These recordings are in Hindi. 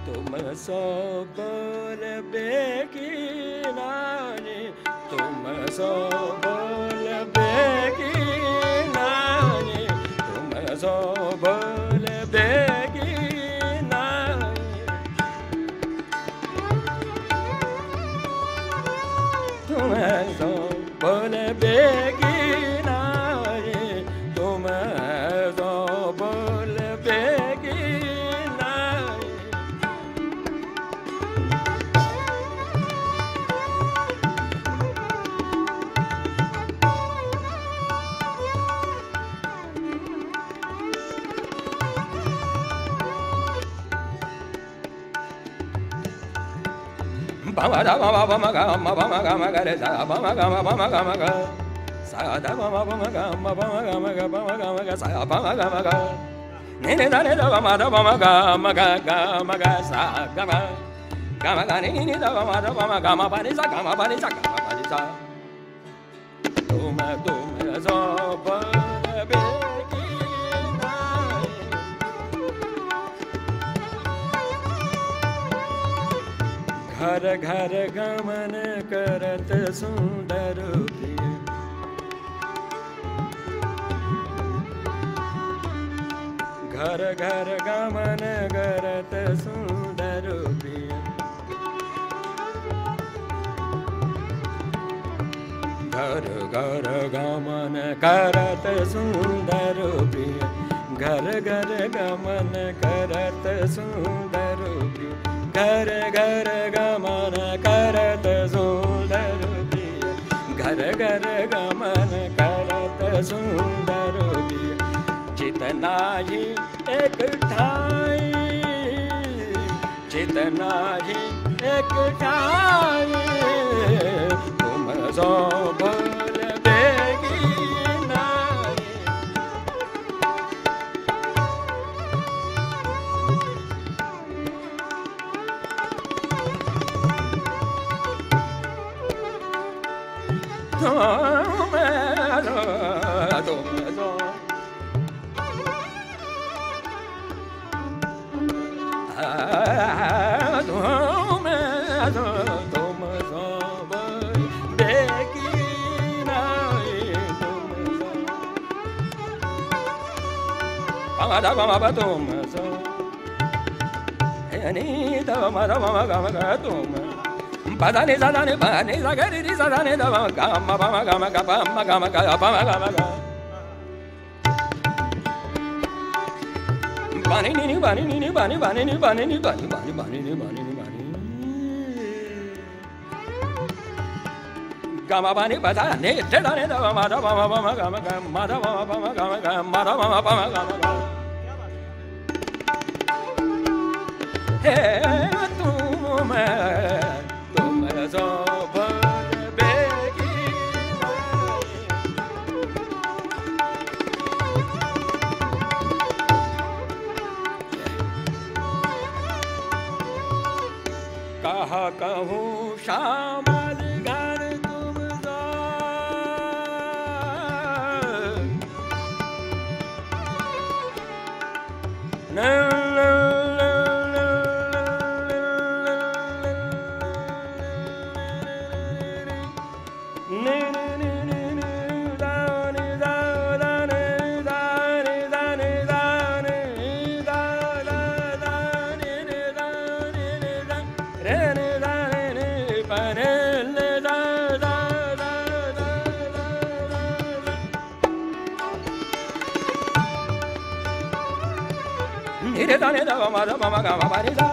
तुम सो बोल बेगी नानी, तुम सो बोल बेगी नानी, तुम सो बोल बेगी नानी, तुम सो बोल बेगी नानी, तुम सो बोल बेगी नानी। Bama da bama bama gama gare sa bama ga sa da bama ga sa bama ga ne ne da bama ga sa gama ga ne da bama gama pa ni sa tum zo ba be घर घर गमन करत सुंदर प्रिय, घर घर गमन करत सुंदर प्रिय, घर घर गमन करत सुंदर प्रिय, घर घर गमन करत सुंदर प्रिय, घर घर गमन करत सुंदर प्रिय, घर घर गमन करत सुंदर प्रिय, जितना ही एक ठाई, जितना ही एक ठाई, तुम सो बोल बेगी नानी, तुम सो तुम सो बेगी नानी, तुम सो bama da bama ba तुम सो ni da bama ga तुम pada ni sa ga ri sa da ni da bama ga bani ni bani gama bani pada ni da da ni da bama ga हे तुम सो बोल बेगी कहा कहूँ श्यामल घर तुम सो न ni da ni da bama ga ma ni da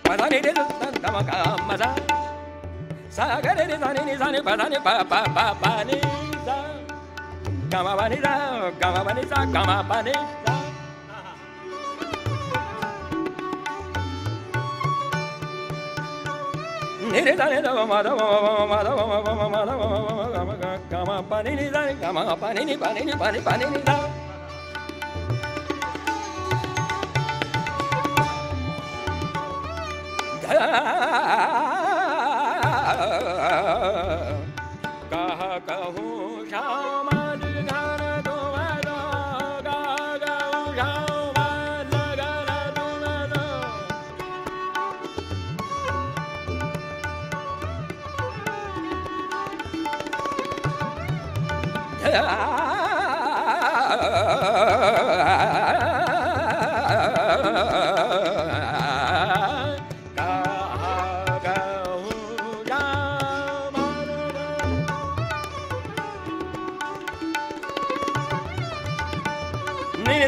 pada ni da bama ga ma da sa ga ni da ni sa ni pada ni pa ni da gama ba ni da gama ba ni da gama ba ni da ni da ni da bama gama pa ni da gama pa ni da कहा कहूँ श्यामल घर तुम सो, कहा कहूँ श्यामल घर तुम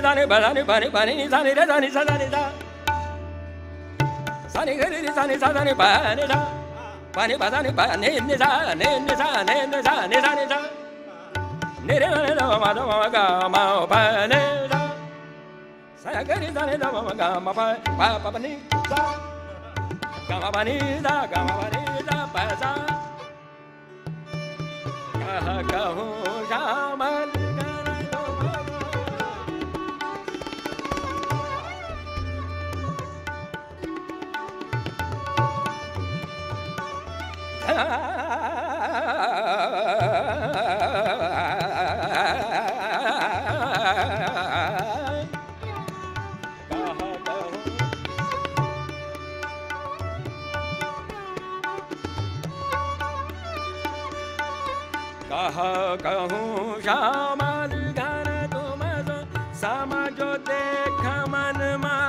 Dani bani bani bani dani re dani sa dani da sani gari re dani sa dani bani da bani bani bani ni sa ni sa ni sa ni sa ni sa ni re dani da ma ga ma ba ni da sa gari dani da ma ga ma ba ba ni sa ga ma ba ni da ga ma ba ni da ba sa ga hu shamal कहूँ श्यामल घन तुम समझो देख मन my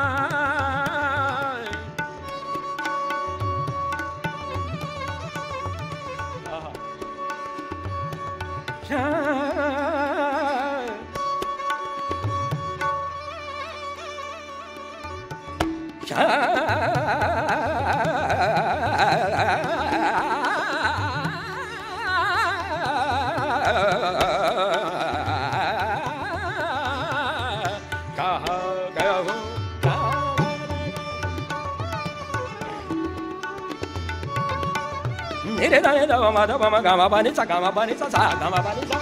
Nere dane da ma da ma ga ma ba ni sa ga ma ba ni sa sa ga ma ba ni sa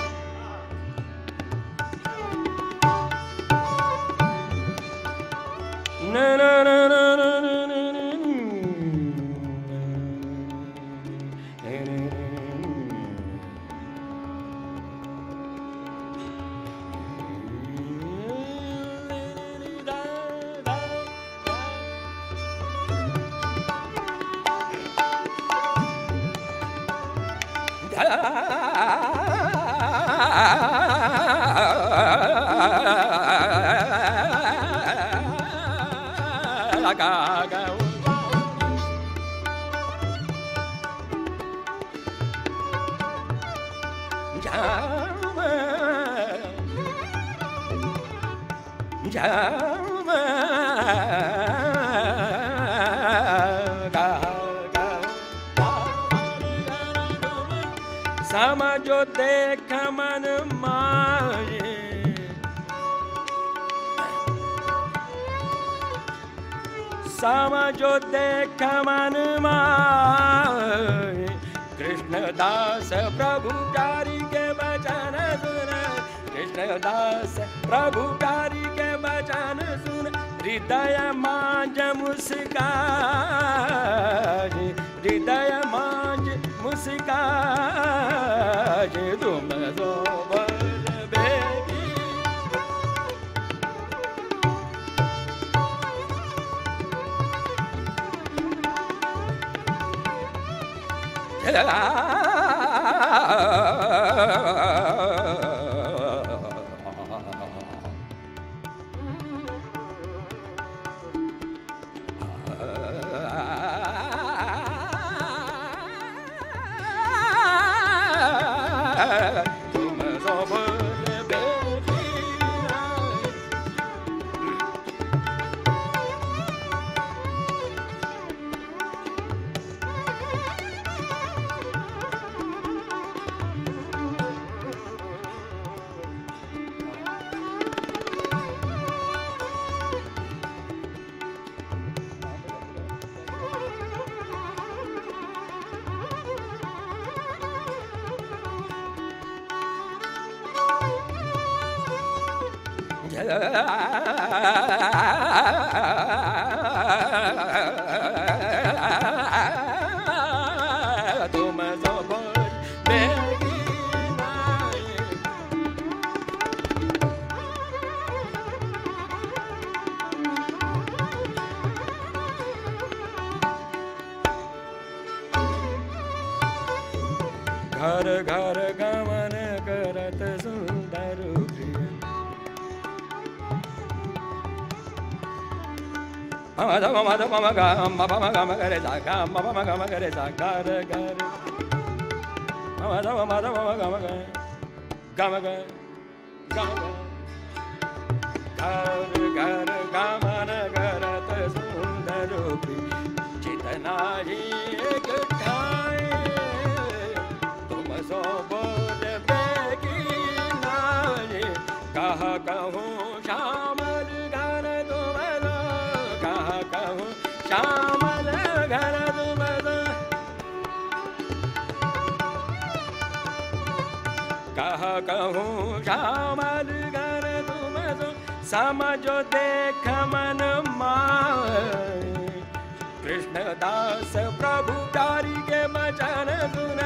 na na na na na na समझो देख मन माये समझो देख मन माये कृष्णदास प्रभु प्यारी के वचन सुन कृष्णदास प्रभु प्यारी के वचन सुन हृदय मांझ मुस्काए हृदय मांझ मुस्काए तुम जो बेबी तुम जो बेगी घर घर गमन करत सुन ma da ma da ma ga ma ga re sa ga ma ga re sa ga re ma da ma ga ma ga ga ma ga ga ga ma na ga ra ta sundar रूपी जितना ही एक ठाए तुम सो बोल बेगी नाये कहा कहूँ श्यामल घर तुम दो कहा कहूँ श्यामल घर तुम दो कहा कहूँ श्यामल घर तुम दो समझो देख मन माए कृष्णदास प्रभु प्यारी के वचन सुन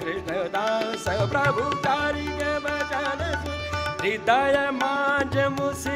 कृष्णदास प्रभु प्यारी के वचन सुन हृदय मांझ मुसी